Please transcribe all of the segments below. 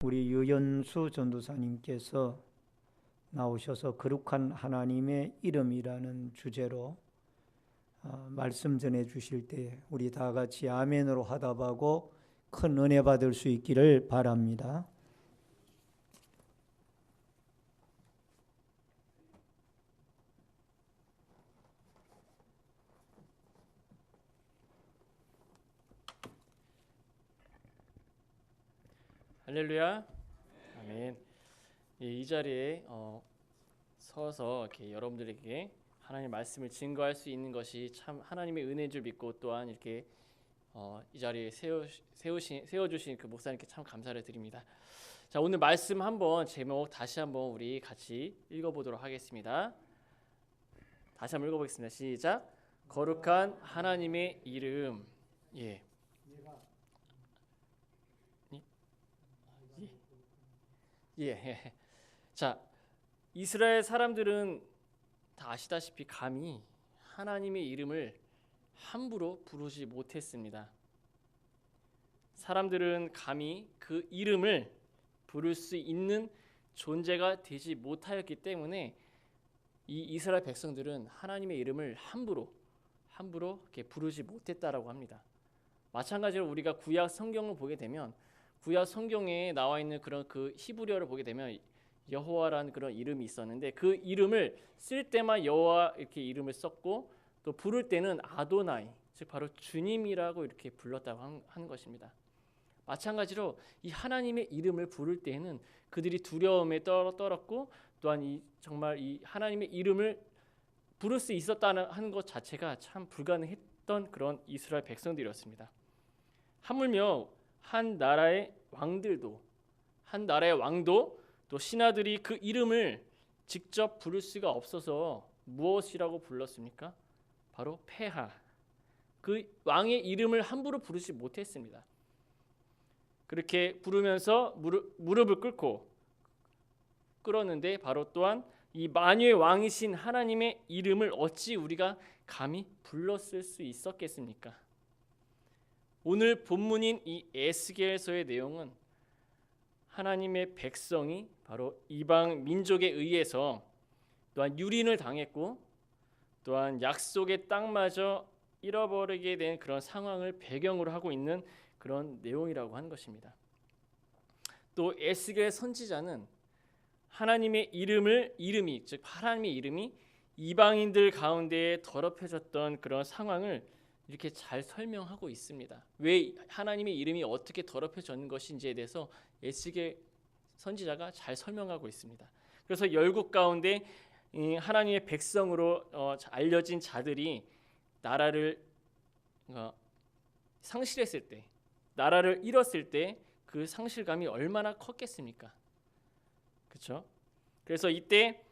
우리 유연수 전도사님께서 나오셔서 거룩한 하나님의 이름이라는 주제로 말씀 전해 주실 때 우리 다 같이 아멘으로 화답하고 큰 은혜 받을 수 있기를 바랍니다. 할렐루야, 아멘. 이 자리에 서서 이렇게 여러분들에게 하나님의 말씀을 증거할 수 있는 것이 참 하나님의 은혜인 줄 믿고 또한 이렇게 이 자리에 세워주신 그 목사님께 참 감사를 드립니다. 자, 오늘 말씀 한번 제목 다시 한번 우리 같이 읽어보도록 하겠습니다. 다시 한번 읽어보겠습니다. 시작. 거룩한 하나님의 이름. 자, 이스라엘 사람들은 다 아시다시피 감히 하나님의 이름을 함부로 부르지 못했습니다. 사람들은 감히 그 이름을 부를 수 있는 존재가 되지 못하였기 때문에 이 이스라엘 백성들은 하나님의 이름을 함부로 이렇게 부르지 못했다라고 합니다. 마찬가지로 우리가 구약 성경을 보게 되면 구약 성경에 나와 있는 그런 그 히브리어를 보게 되면 여호와라는 그런 이름이 있었는데 그 이름을 쓸 때만 여호와 이렇게 이름을 썼고 또 부를 때는 아도나이, 즉 바로 주님이라고 이렇게 불렀다고 하는 것입니다. 마찬가지로 이 하나님의 이름을 부를 때에는 그들이 두려움에 떨었고 또한 정말 이 하나님의 이름을 부를 수 있었다는 하는 것 자체가 참 불가능했던 그런 이스라엘 백성들이었습니다. 하물며 한 나라의 왕도 또 신하들이 그 이름을 직접 부를 수가 없어서 무엇이라고 불렀습니까? 바로 폐하. 그 왕의 이름을 함부로 부르지 못했습니다. 그렇게 부르면서 무릎을 꿇었는데 바로 또한 이 만유의 왕이신 하나님의 이름을 어찌 우리가 감히 불렀을 수 있었겠습니까? 오늘 본문인 이 에스겔서의 내용은 하나님의 백성이 바로 이방 민족에 의해서 또한 유린을 당했고 또한 약속의 땅마저 잃어버리게 된 그런 상황을 배경으로 하고 있는 그런 내용이라고 하는 것입니다. 또 에스겔 선지자는 하나님의 즉 하나님의 이름이 이방인들 가운데 더럽혀졌던 그런 상황을 이렇게 잘 설명하고 있습니다. 왜 하나님의 이름이 어떻게 더럽혀졌는 것인지에 대해서 에스겔 선지자가 잘 설명하고 있습니다. 그래서 열국 가운데 하나님의 백성으로 알려진 자들이 나라를 상실했을 때, 나라를 잃었을 때 그 상실감이 얼마나 컸겠습니까? 그렇죠? 그래서 이때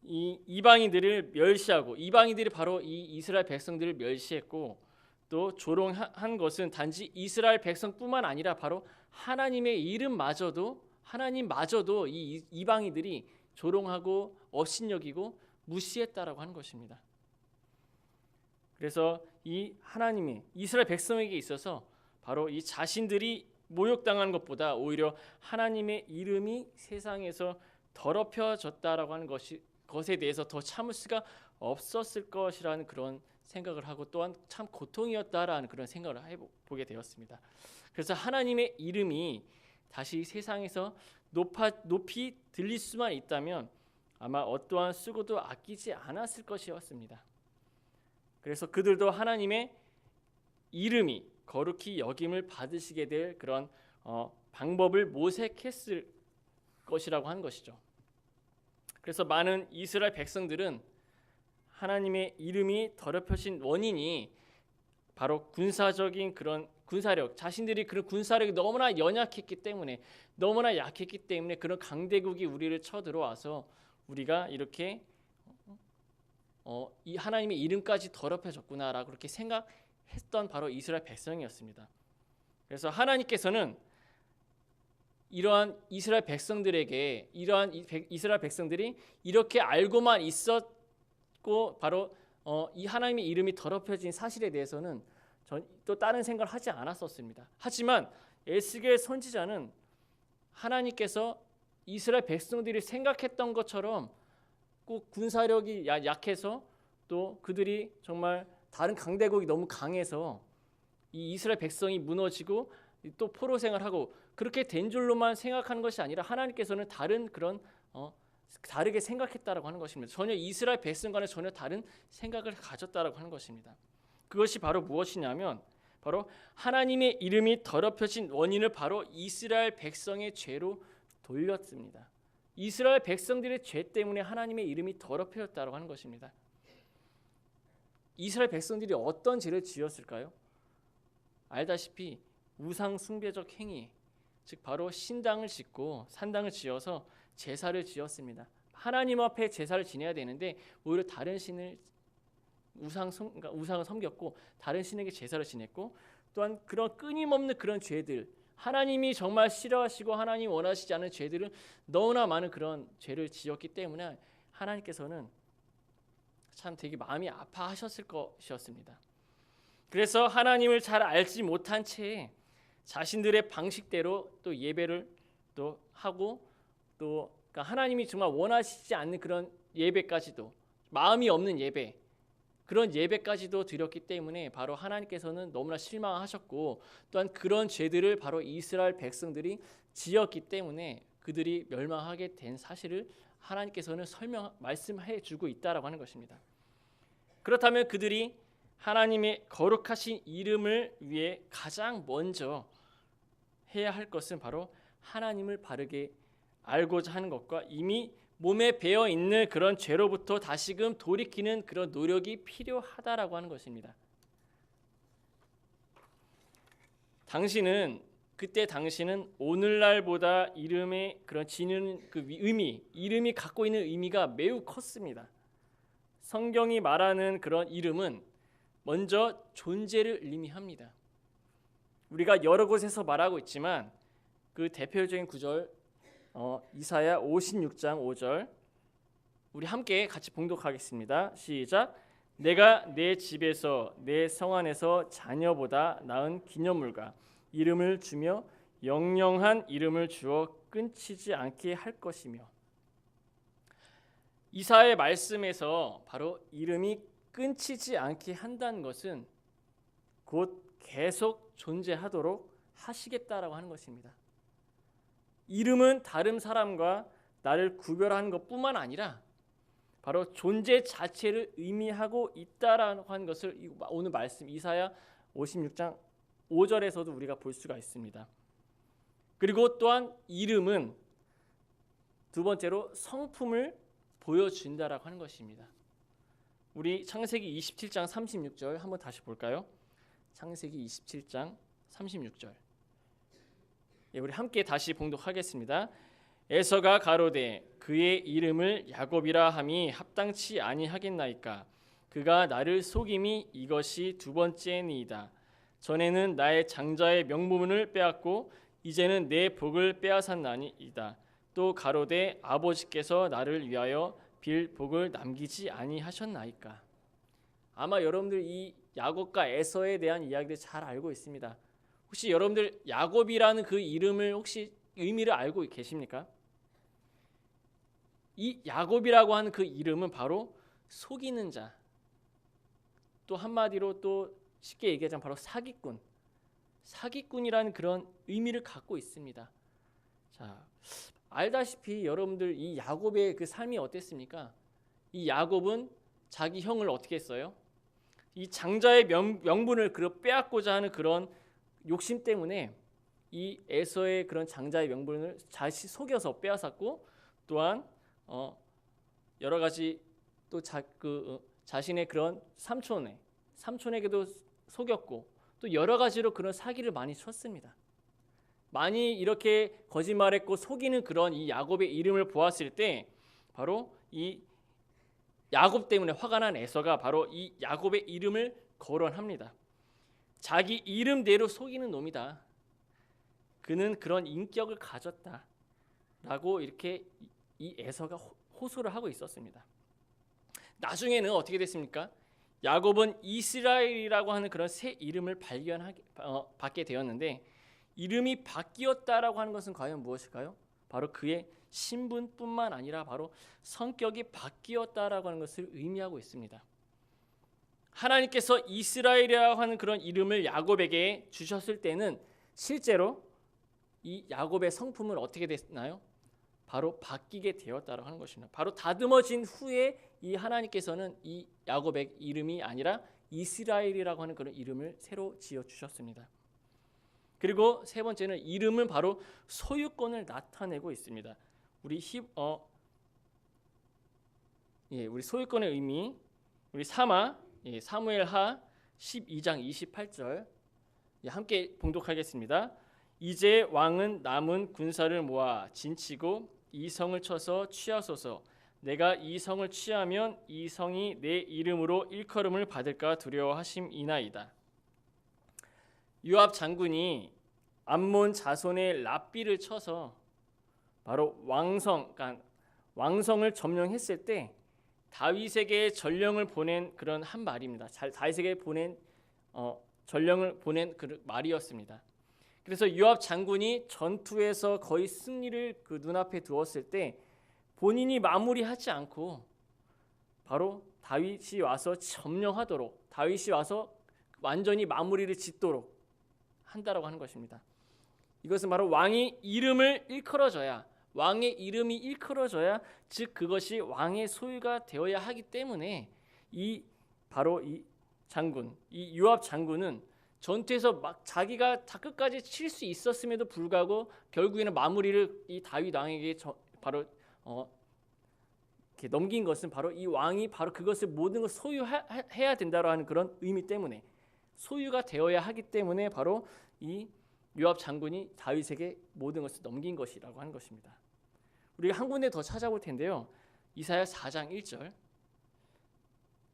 이 이방인들을 멸시하고 이방인들이 바로 이 이스라엘 백성들을 멸시했고 또 조롱한 것은 단지 이스라엘 백성뿐만 아니라 바로 하나님의 이름마저도 하나님마저도 이 이방인들이 조롱하고 업신여기고 무시했다라고 하는 것입니다. 그래서 이 하나님이 이스라엘 백성에게 있어서 바로 이 자신들이 모욕당한 것보다 오히려 하나님의 이름이 세상에서 더럽혀졌다라고 하는 것에 대해서 더 참을 수가 없었을 것이라는 그런 생각을 하고 또한 참 고통이었다라는 그런 생각을 해보게 되었습니다. 그래서 하나님의 이름이 다시 세상에서 높이 들릴 수만 있다면 아마 어떠한 수고도 아끼지 않았을 것이었습니다. 그래서 그들도 하나님의 이름이 거룩히 여김을 받으시게 될 그런 방법을 모색했을 것이라고 하는 것이죠. 그래서 많은 이스라엘 백성들은 하나님의 이름이 더럽혀진 원인이 바로 군사적인 그런 군사력, 자신들이 그런 군사력이 너무나 연약했기 때문에 너무나 약했기 때문에 그런 강대국이 우리를 쳐들어와서 우리가 이렇게 이 하나님의 이름까지 더럽혀졌구나라고 그렇게 생각했던 바로 이스라엘 백성이었습니다. 그래서 하나님께서는 이러한 이스라엘 백성들에게 이스라엘 백성들이 이렇게 알고만 있었고 바로 이 하나님의 이름이 더럽혀진 사실에 대해서는 또 다른 생각을 하지 않았었습니다. 하지만 에스겔 선지자는 하나님께서 이스라엘 백성들이 생각했던 것처럼 꼭 군사력이 약해서 또 그들이 정말 다른 강대국이 너무 강해서 이 이스라엘 백성이 무너지고 또 포로 생활하고 그렇게 된 줄로만 생각하는 것이 아니라 하나님께서는 다른 그런 다르게 생각했다라고 하는 것입니다. 전혀 이스라엘 백성과는 전혀 다른 생각을 가졌다라고 하는 것입니다. 그것이 바로 무엇이냐면 바로 하나님의 이름이 더럽혀진 원인을 바로 이스라엘 백성의 죄로 돌렸습니다. 이스라엘 백성들의 죄 때문에 하나님의 이름이 더럽혀졌다고 하는 것입니다. 이스라엘 백성들이 어떤 죄를 지었을까요? 알다시피 우상 숭배적 행위, 즉 바로 신당을 짓고 산당을 지어서 제사를 지었습니다. 하나님 앞에 제사를 지내야 되는데 오히려 다른 신을 우상을 섬겼고 다른 신에게 제사를 지냈고 또한 그런 끊임없는 그런 죄들, 하나님이 정말 싫어하시고 하나님 원하시지 않은 죄들은 너무나 많은 그런 죄를 지었기 때문에 하나님께서는 참 되게 마음이 아파하셨을 것이었습니다. 그래서 하나님을 잘 알지 못한 채 자신들의 방식대로 또 예배를 또 하고 또 그러니까 하나님이 정말 원하시지 않는 그런 예배까지도 마음이 없는 예배 그런 예배까지도 드렸기 때문에 바로 하나님께서는 너무나 실망하셨고 또한 그런 죄들을 바로 이스라엘 백성들이 지었기 때문에 그들이 멸망하게 된 사실을 하나님께서는 말씀해 주고 있다라고 하는 것입니다. 그렇다면 그들이 하나님의 거룩하신 이름을 위해 가장 먼저 해야 할 것은 바로 하나님을 바르게 알고자 하는 것과 이미 몸에 배어 있는 그런 죄로부터 다시금 돌이키는 그런 노력이 필요하다라고 하는 것입니다. 당신은 오늘날보다 이름의 그런 지는 그 의미, 이름이 갖고 있는 의미가 매우 컸습니다. 성경이 말하는 그런 이름은 먼저 존재를 의미합니다. 우리가 여러 곳에서 말하고 있지만 그 대표적인 구절 이사야 56장 5절 우리 함께 같이 봉독하겠습니다. 시작. 내가 내 집에서 내 성 안에서 자녀보다 나은 기념물과 이름을 주며 영영한 이름을 주어 끊치지 않게 할 것이며 이사야의 말씀에서 바로 이름이 끊치지 않게 한다는 것은 곧 계속 존재하도록 하시겠다라고 하는 것입니다. 이름은 다른 사람과 나를 구별하는 것뿐만 아니라 바로 존재 자체를 의미하고 있다라고 하는 것을 오늘 말씀 이사야 56장 5절에서도 우리가 볼 수가 있습니다. 그리고 또한 이름은 두 번째로 성품을 보여준다라고 하는 것입니다. 우리 창세기 27장 36절 한번 다시 볼까요? 창세기 27장 36절. 우리 함께 다시 봉독하겠습니다. 에서가 가로되 그의 이름을 야곱이라 함이 합당치 아니하겠나이까 그가 나를 속임이 이것이 두 번째니이다. 전에는 나의 장자의 명분을 빼앗고 이제는 내 복을 빼앗았나니이다. 또 가로되 아버지께서 나를 위하여 빌 복을 남기지 아니하셨나이까. 아마 여러분들 이 야곱과 에서에 대한 이야기를 잘 알고 있습니다. 혹시 여러분들 야곱이라는 그 이름을 혹시 의미를 알고 계십니까? 이 야곱이라고 하는 그 이름은 바로 속이는 자, 또 한마디로 또 쉽게 얘기하자면 바로 사기꾼이라는 그런 의미를 갖고 있습니다. 자, 알다시피 여러분들 이 야곱의 그 삶이 어땠습니까? 이 야곱은 자기 형을 어떻게 했어요? 이 장자의 명분을 빼앗고자 하는 그런 욕심 때문에 이 에서의 그런 장자의 명분을 자시 속여서 빼앗았고 또한 여러 가지 또 자신의 그런 삼촌에게도 속였고 또 여러 가지로 그런 사기를 많이 쳤습니다. 많이 이렇게 거짓말했고 속이는 그런 이 야곱의 이름을 보았을 때 바로 이 야곱 때문에 화가 난 에서가 바로 이 야곱의 이름을 거론합니다. 자기 이름대로 속이는 놈이다. 그는 그런 인격을 가졌다라고 이렇게 이 에서가 호소를 하고 있었습니다. 나중에는 어떻게 됐습니까? 야곱은 이스라엘이라고 하는 그런 새 이름을 받게 되었는데 이름이 바뀌었다라고 하는 것은 과연 무엇일까요? 바로 그의 신분뿐만 아니라 바로 성격이 바뀌었다라고 하는 것을 의미하고 있습니다. 하나님께서 이스라엘이라고 하는 그런 이름을 야곱에게 주셨을 때는 실제로 이 야곱의 성품은 어떻게 됐나요? 바로 바뀌게 되었다라고 하는 것입니다. 바로 다듬어진 후에 이 하나님께서는 이 야곱의 이름이 아니라 이스라엘이라고 하는 그런 이름을 새로 지어 주셨습니다. 그리고 세 번째는 이름은 바로 소유권을 나타내고 있습니다. 우리 소유권의 의미, 우리 사무엘하 12장 28절 함께 봉독하겠습니다. 이제 왕은 남은 군사를 모아 진치고 이 성을 쳐서 취하소서. 내가 이 성을 취하면 이 성이 내 이름으로 일컬음을 받을까 두려워하심이나이다. 요압 장군이 암몬 자손의 랍비를 쳐서 바로 왕성을 점령했을 때 다윗에게 전령을 보낸 그런 한 말입니다. 다윗에게 전령을 보낸 그 말이었습니다. 그래서 요압 장군이 전투에서 거의 승리를 그 눈앞에 두었을 때 본인이 마무리하지 않고 바로 다윗이 와서 점령하도록, 다윗이 와서 완전히 마무리를 짓도록 한다라고 하는 것입니다. 이것은 바로 왕의 이름이 일컬어져야, 즉 그것이 왕의 소유가 되어야 하기 때문에 바로 이 요압 장군은 전투에서 막 자기가 다 끝까지 칠 수 있었음에도 불구하고 결국에는 마무리를 이 다윗 왕에게 바로 이렇게 넘긴 것은 바로 이 왕이 바로 그것을 모든 걸 소유해야 된다라는 그런 의미 때문에, 소유가 되어야 하기 때문에 바로 이 요압 장군이 다윗에게 모든 것을 넘긴 것이라고 하는 것입니다. 우리가 한 군데 더 찾아볼 텐데요. 이사야 4장 1절.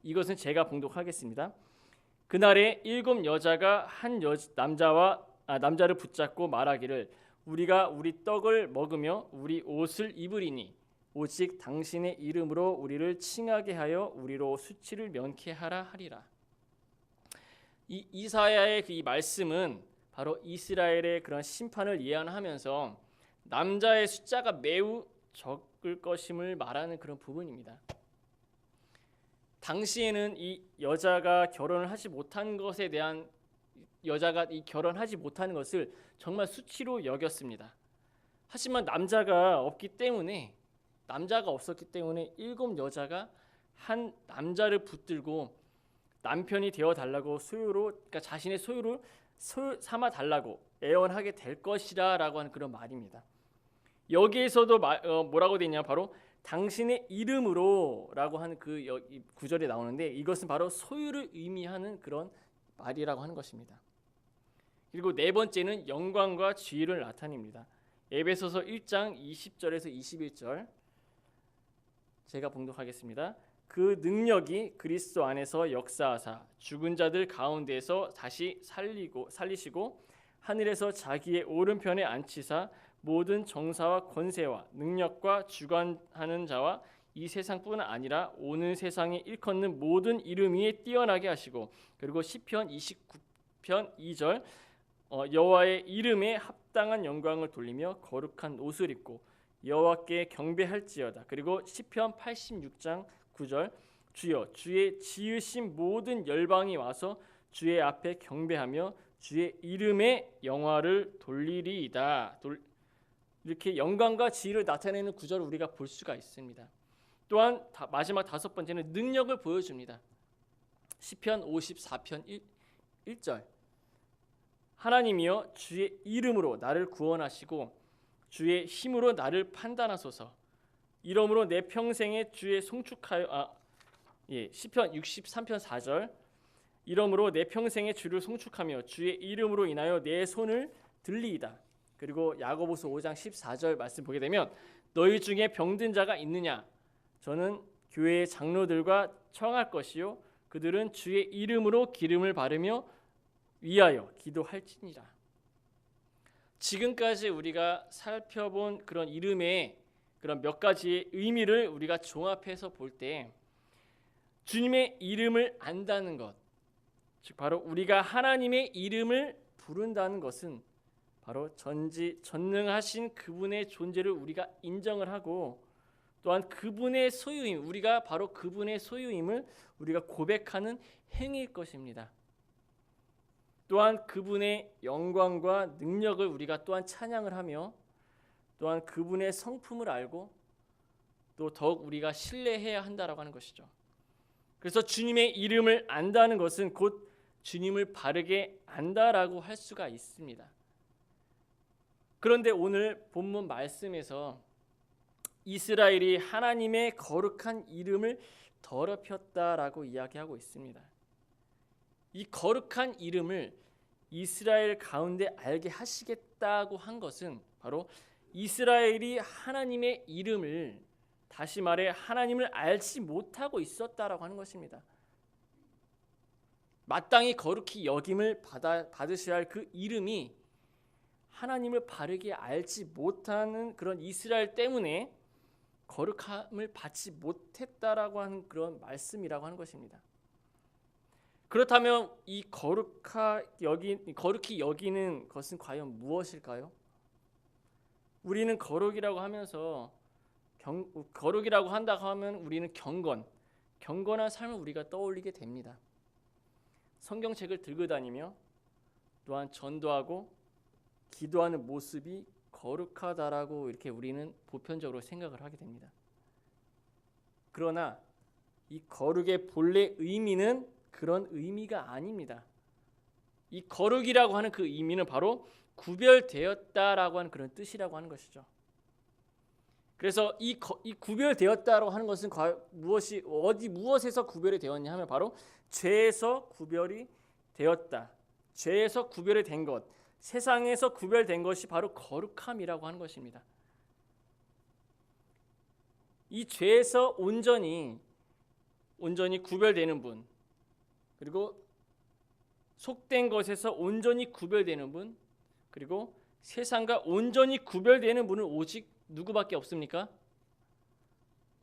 이것은 제가 봉독하겠습니다. 그날에 7 여자가 한 남자를 붙잡고 말하기를 우리가 우리 떡을 먹으며 우리 옷을 입으리니 오직 당신의 이름으로 우리를 칭하게 하여 우리로 수치를 면케 하라 하리라. 이 이사야의 이 말씀은 바로 이스라엘의 그런 심판을 예언하면서 남자의 숫자가 매우 적을 것임을 말하는 그런 부분입니다. 당시에는 이 여자가 결혼을 하지 못한 것에 대한, 여자가 이 결혼하지 못하는 것을 정말 수치로 여겼습니다. 하지만 남자가 없었기 때문에 7 여자가 한 남자를 붙들고 남편이 되어 달라고 그러니까 자신의 소유를 삼아 달라고 애원하게 될 것이라라고 하는 그런 말입니다. 여기에서도 뭐라고 되냐, 바로 당신의 이름으로라고 하는 그 구절이 나오는데 이것은 바로 소유를 의미하는 그런 말이라고 하는 것입니다. 그리고 네 번째는 영광과 지위를 나타냅니다. 에베소서 1장 20절에서 21절 제가 봉독하겠습니다. 그 능력이 그리스도 안에서 역사하사 죽은 자들 가운데에서 다시 살리시고 하늘에서 자기의 오른편에 앉히사 모든 정사와 권세와 능력과 주관하는 자와 이 세상뿐 아니라 오는 세상에 일컫는 모든 이름 위에 뛰어나게 하시고, 그리고 시편 29편 2절 여호와의 이름에 합당한 영광을 돌리며 거룩한 옷을 입고 여호와께 경배할지어다. 그리고 시편 86장 9절 주여 주의 지으신 모든 열방이 와서 주의 앞에 경배하며 주의 이름의 영화를 돌리리이다. 이렇게 영광과 지위를 나타내는 구절을 우리가 볼 수가 있습니다. 또한 마지막 5번째는 능력을 보여줍니다. 시편 54편 1절 하나님이여 주의 이름으로 나를 구원하시고 주의 힘으로 나를 판단하소서. 이러므로 내 평생에 주의 송축하여 시편 63편 4절 이러므로 내 평생에 주를 송축하며 주의 이름으로 인하여 내 손을 들리이다. 그리고 야고보서 5장 14절 말씀 보게 되면 너희 중에 병든 자가 있느냐? 저는 교회의 장로들과 청할 것이요 그들은 주의 이름으로 기름을 바르며 위하여 기도할지니라. 지금까지 우리가 살펴본 그런 이름의 그런 몇 가지의 의미를 우리가 종합해서 볼 때 주님의 이름을 안다는 것, 즉 바로 우리가 하나님의 이름을 부른다는 것은 바로 전능하신 그분의 존재를 우리가 인정을 하고 또한 그분의 소유임, 우리가 바로 그분의 소유임을 우리가 고백하는 행위일 것입니다. 또한 그분의 영광과 능력을 우리가 또한 찬양을 하며 또한 그분의 성품을 알고 또 더욱 우리가 신뢰해야 한다라고 하는 것이죠. 그래서 주님의 이름을 안다는 것은 곧 주님을 바르게 안다라고 할 수가 있습니다. 그런데 오늘 본문 말씀에서 이스라엘이 하나님의 거룩한 이름을 더럽혔다라고 이야기하고 있습니다. 이 거룩한 이름을 이스라엘 가운데 알게 하시겠다고 한 것은 바로 이스라엘이 하나님의 이름을, 다시 말해 하나님을 알지 못하고 있었다라고 하는 것입니다. 마땅히 거룩히 여김을 받으셔야 할 그 이름이 하나님을 바르게 알지 못하는 그런 이스라엘 때문에 거룩함을 받지 못했다라고 하는 그런 말씀이라고 하는 것입니다. 그렇다면 이 거룩히 여기는 것은 과연 무엇일까요? 우리는 거룩이라고 하면서 거룩이라고 한다고 하면 우리는 경건한 삶을 우리가 떠올리게 됩니다. 성경책을 들고 다니며 또한 전도하고 기도하는 모습이 거룩하다라고 이렇게 우리는 보편적으로 생각을 하게 됩니다. 그러나 이 거룩의 본래 의미는 그런 의미가 아닙니다. 이 거룩이라고 하는 그 의미는 바로 구별되었다라고 하는 그런 뜻이라고 하는 것이죠. 그래서 이 구별되었다라고 하는 것은 무엇에서 구별이 되었냐 하면 바로 죄에서 구별이 되었다. 죄에서 구별이 된 것, 세상에서 구별된 것이 바로 거룩함이라고 하는 것입니다. 이 죄에서 온전히 구별되는 분, 그리고 속된 것에서 온전히 구별되는 분, 그리고 세상과 온전히 구별되는 분은 오직 누구밖에 없습니까?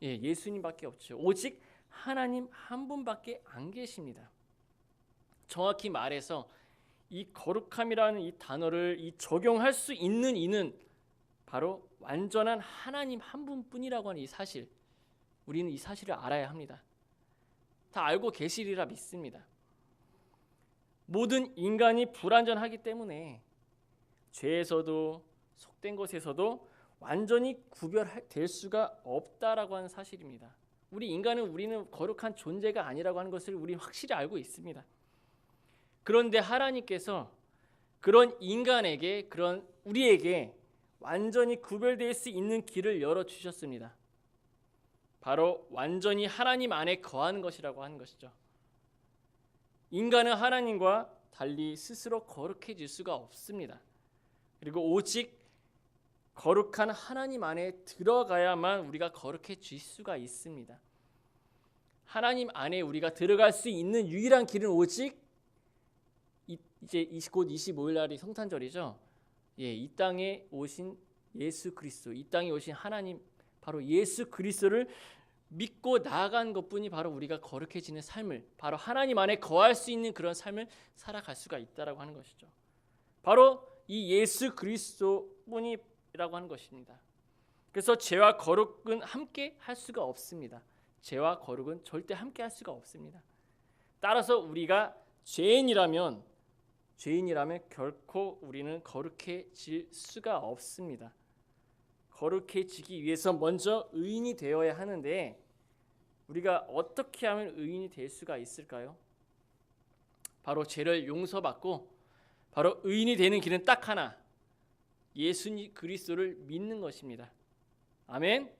예수님밖에 없죠. 오직 하나님 한 분밖에 안 계십니다. 정확히 말해서 이 거룩함이라는 이 단어를 적용할 수 있는 이는 바로 완전한 하나님 한 분뿐이라고 하는 이 사실, 우리는 이 사실을 알아야 합니다. 다 알고 계시리라 믿습니다. 모든 인간이 불완전하기 때문에 죄에서도 속된 것에서도 완전히 구별될 수가 없다라고 하는 사실입니다. 우리는 거룩한 존재가 아니라고 하는 것을 우리는 확실히 알고 있습니다. 그런데 하나님께서 그런 인간에게, 그런 우리에게 완전히 구별될 수 있는 길을 열어주셨습니다. 바로 완전히 하나님 안에 거하는 것이라고 하는 것이죠. 인간은 하나님과 달리 스스로 거룩해질 수가 없습니다. 그리고 오직 거룩한 하나님 안에 들어가야만 우리가 거룩해질 수가 있습니다. 하나님 안에 우리가 들어갈 수 있는 유일한 길은 오직 이제 곧 25일 날이 성탄절이죠. 이 땅에 오신 예수 그리스도, 이 땅에 오신 하나님, 바로 예수 그리스도를 믿고 나아간 것뿐이 바로 우리가 거룩해지는 삶을, 바로 하나님 안에 거할 수 있는 그런 삶을 살아갈 수가 있다라고 하는 것이죠. 바로 이 예수 그리스도뿐이라고 하는 것입니다. 그래서 죄와 거룩은 함께 할 수가 없습니다. 죄와 거룩은 절대 함께 할 수가 없습니다. 따라서 우리가 죄인이라면 결코 우리는 거룩해질 수가 없습니다. 거룩해지기 위해서 먼저 의인이 되어야 하는데 우리가 어떻게 하면 의인이 될 수가 있을까요? 바로 죄를 용서받고 바로 의인이 되는 길은 딱 하나, 예수 그리스도를 믿는 것입니다. 아멘.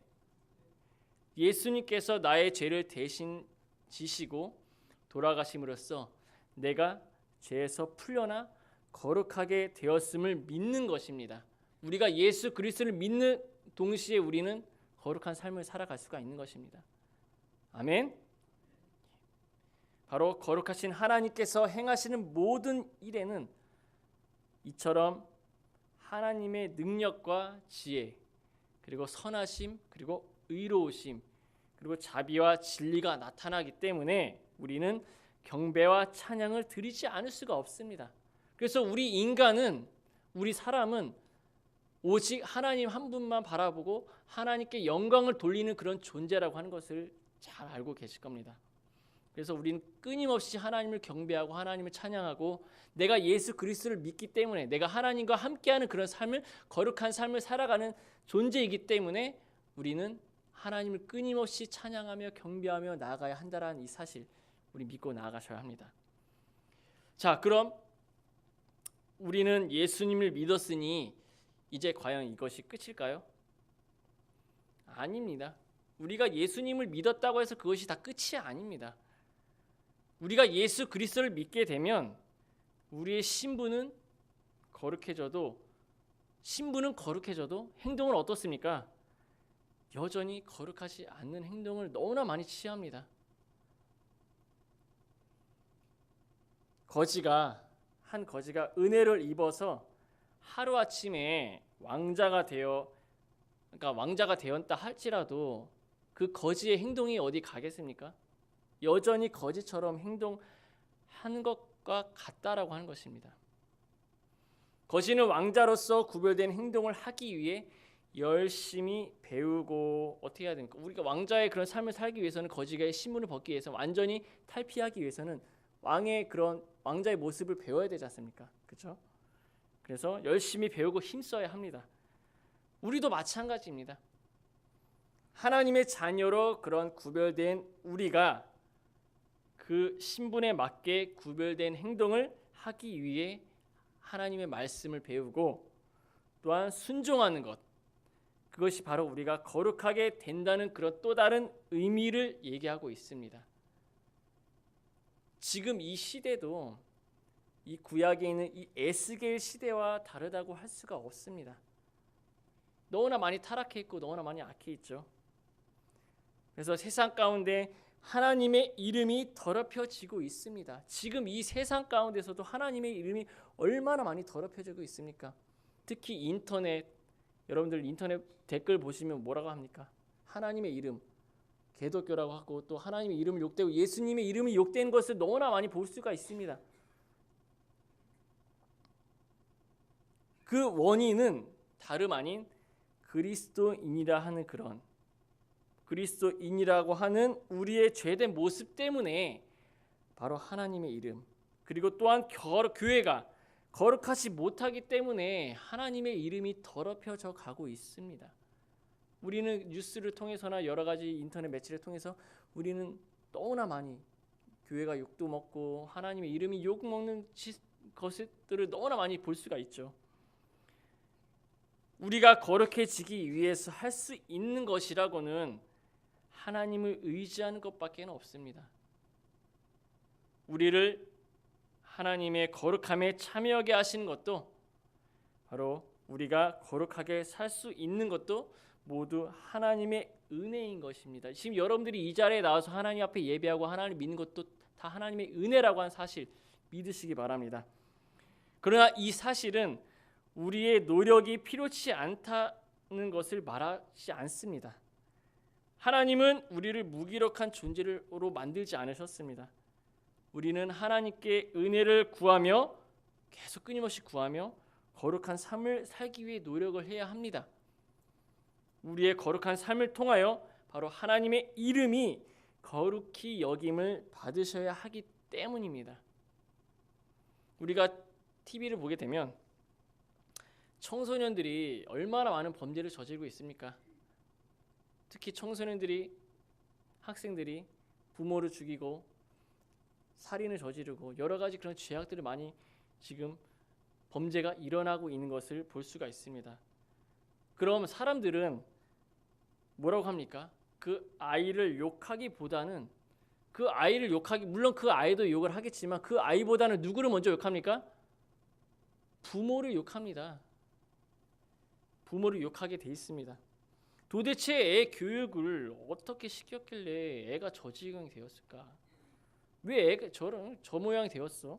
예수님께서 나의 죄를 대신 지시고 돌아가심으로써 내가 죄에서 풀려나 거룩하게 되었음을 믿는 것입니다. 우리가 예수 그리스도를 믿는 동시에 우리는 거룩한 삶을 살아갈 수가 있는 것입니다. 아멘. 바로 거룩하신 하나님께서 행하시는 모든 일에는 이처럼 하나님의 능력과 지혜, 그리고 선하심, 그리고 의로우심, 그리고 자비와 진리가 나타나기 때문에 우리는 경배와 찬양을 드리지 않을 수가 없습니다. 그래서 우리 인간은 우리 사람은 오직 하나님 한 분만 바라보고 하나님께 영광을 돌리는 그런 존재라고 하는 것을 잘 알고 계실 겁니다. 그래서 우리는 끊임없이 하나님을 경배하고 하나님을 찬양하고 내가 예수 그리스도를 믿기 때문에 내가 하나님과 함께하는 그런 삶을 거룩한 삶을 살아가는 존재이기 때문에 우리는 하나님을 끊임없이 찬양하며 경배하며 나아가야 한다라는 이 사실 우리 믿고 나아가셔야 합니다. 자, 그럼 우리는 예수님을 믿었으니 이제 과연 이것이 끝일까요? 아닙니다. 우리가 예수님을 믿었다고 해서 그것이 다 끝이 아닙니다. 우리가 예수 그리스도를 믿게 되면 우리의 신분은 거룩해져도 행동은 어떻습니까? 여전히 거룩하지 않는 행동을 너무나 많이 취합니다. 한 거지가 은혜를 입어서 하루아침에 왕자가 되었다 할지라도 그 거지의 행동이 어디 가겠습니까? 여전히 거지처럼 행동하는 것과 같다라고 하는 것입니다. 거지는 왕자로서 구별된 행동을 하기 위해 열심히 배우고 어떻게 해야 됩니까? 우리가 왕자의 그런 삶을 살기 위해서는 거지가 신분을 벗기 위해서 완전히 탈피하기 위해서는 왕자의 모습을 배워야 되지 않습니까? 그렇죠? 그래서 열심히 배우고 힘써야 합니다. 우리도 마찬가지입니다. 하나님의 자녀로 그런 구별된 우리가 그 신분에 맞게 구별된 행동을 하기 위해 하나님의 말씀을 배우고 또한 순종하는 것, 그것이 바로 우리가 거룩하게 된다는 그런 또 다른 의미를 얘기하고 있습니다. 지금 이 시대도 이 구약에 있는 이 에스겔 시대와 다르다고 할 수가 없습니다. 너무나 많이 타락해 있고 너무나 많이 악해 있죠. 그래서 세상 가운데 하나님의 이름이 더럽혀지고 있습니다. 지금 이 세상 가운데서도 하나님의 이름이 얼마나 많이 더럽혀지고 있습니까? 특히 여러분들 인터넷 댓글 보시면 뭐라고 합니까? 하나님의 이름, 개독교라고 하고 또 하나님의 이름을 욕되고 예수님의 이름이 욕되는 것을 너무나 많이 볼 수가 있습니다. 그 원인은 다름 아닌 그리스도인이라고 하는 우리의 죄된 모습 때문에 바로 하나님의 이름, 그리고 또한 교회가 거룩하지 못하기 때문에 하나님의 이름이 더럽혀져 가고 있습니다. 우리는 뉴스를 통해서나 여러 가지 인터넷 매체를 통해서 우리는 너무나 많이 교회가 욕도 먹고 하나님의 이름이 욕 먹는 것들을 너무나 많이 볼 수가 있죠. 우리가 거룩해지기 위해서 할 수 있는 것이라고는 하나님을 의지하는 것밖에 없습니다. 우리를 하나님의 거룩함에 참여하게 하시는 것도 바로 우리가 거룩하게 살 수 있는 것도 모두 하나님의 은혜인 것입니다. 지금 여러분들이 이 자리에 나와서 하나님 앞에 예배하고 하나님 믿는 것도 다 하나님의 은혜라고 하는 사실 믿으시기 바랍니다. 그러나 이 사실은 우리의 노력이 필요치 않다는 것을 말하지 않습니다. 하나님은 우리를 무기력한 존재로 만들지 않으셨습니다. 우리는 하나님께 은혜를 구하며 계속 끊임없이 구하며 거룩한 삶을 살기 위해 노력을 해야 합니다. 우리의 거룩한 삶을 통하여 바로 하나님의 이름이 거룩히 여김을 받으셔야 하기 때문입니다. 우리가 TV를 보게 되면 청소년들이 얼마나 많은 범죄를 저지르고 있습니까? 특히 학생들이 부모를 죽이고 살인을 저지르고 여러 가지 그런 죄악들을 많이 지금 범죄가 일어나고 있는 것을 볼 수가 있습니다. 그럼 사람들은 뭐라고 합니까? 그 아이를 욕하기보다는 물론 그 아이도 욕을 하겠지만 그 아이보다는 누구를 먼저 욕합니까? 부모를 욕합니다. 부모를 욕하게 돼 있습니다. 도대체 애 교육을 어떻게 시켰길래 애가 저 지경이 되었을까? 왜 애가 저 모양이 되었어?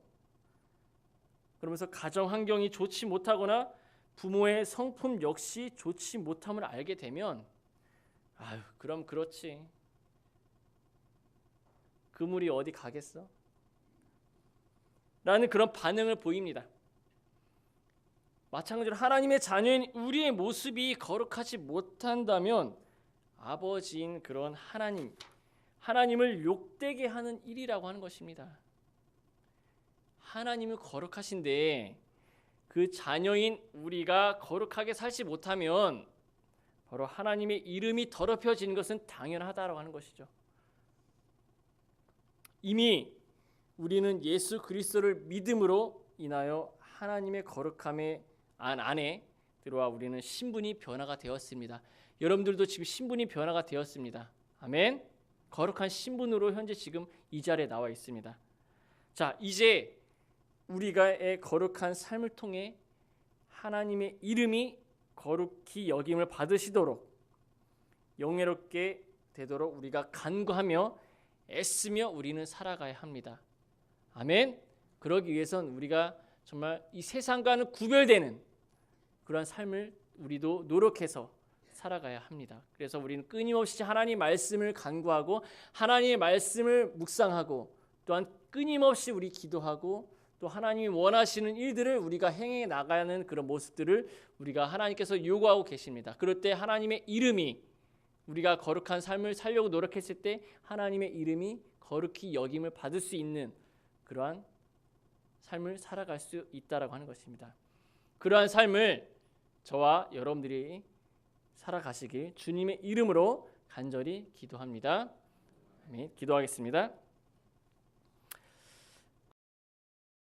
그러면서 가정 환경이 좋지 못하거나 부모의 성품 역시 좋지 못함을 알게 되면 그럼 그렇지. 그물이 어디 가겠어? 라는 그런 반응을 보입니다. 마찬가지로 하나님의 자녀인 우리의 모습이 거룩하지 못한다면 아버지인 그런 하나님을 욕되게 하는 일이라고 하는 것입니다. 하나님은 거룩하신데 그 자녀인 우리가 거룩하게 살지 못하면 바로 하나님의 이름이 더럽혀지는 것은 당연하다라고 하는 것이죠. 이미 우리는 예수 그리스도를 믿음으로 인하여 하나님의 거룩함의 안에 들어와 우리는 신분이 변화가 되었습니다. 여러분들도 지금 신분이 변화가 되었습니다. 아멘. 거룩한 신분으로 현재 지금 이 자리에 나와 있습니다. 자, 이제 우리가의 거룩한 삶을 통해 하나님의 이름이 거룩히 여김을 받으시도록 영예롭게 되도록 우리가 간구하며 애쓰며 우리는 살아가야 합니다. 아멘. 그러기 위해선 우리가 정말 이 세상과는 구별되는 그러한 삶을 우리도 노력해서 살아가야 합니다. 그래서 우리는 끊임없이 하나님의 말씀을 간구하고 하나님의 말씀을 묵상하고 또한 끊임없이 우리 기도하고 또 하나님이 원하시는 일들을 우리가 행해 나가는 그런 모습들을 우리가 하나님께서 요구하고 계십니다. 그럴 때 하나님의 이름이 우리가 거룩한 삶을 살려고 노력했을 때 하나님의 이름이 거룩히 여김을 받을 수 있는 그러한 삶을 살아갈 수 있다라고 하는 것입니다. 그러한 삶을 저와 여러분들이 살아가시길 주님의 이름으로 간절히 기도합니다. 아멘. 기도하겠습니다.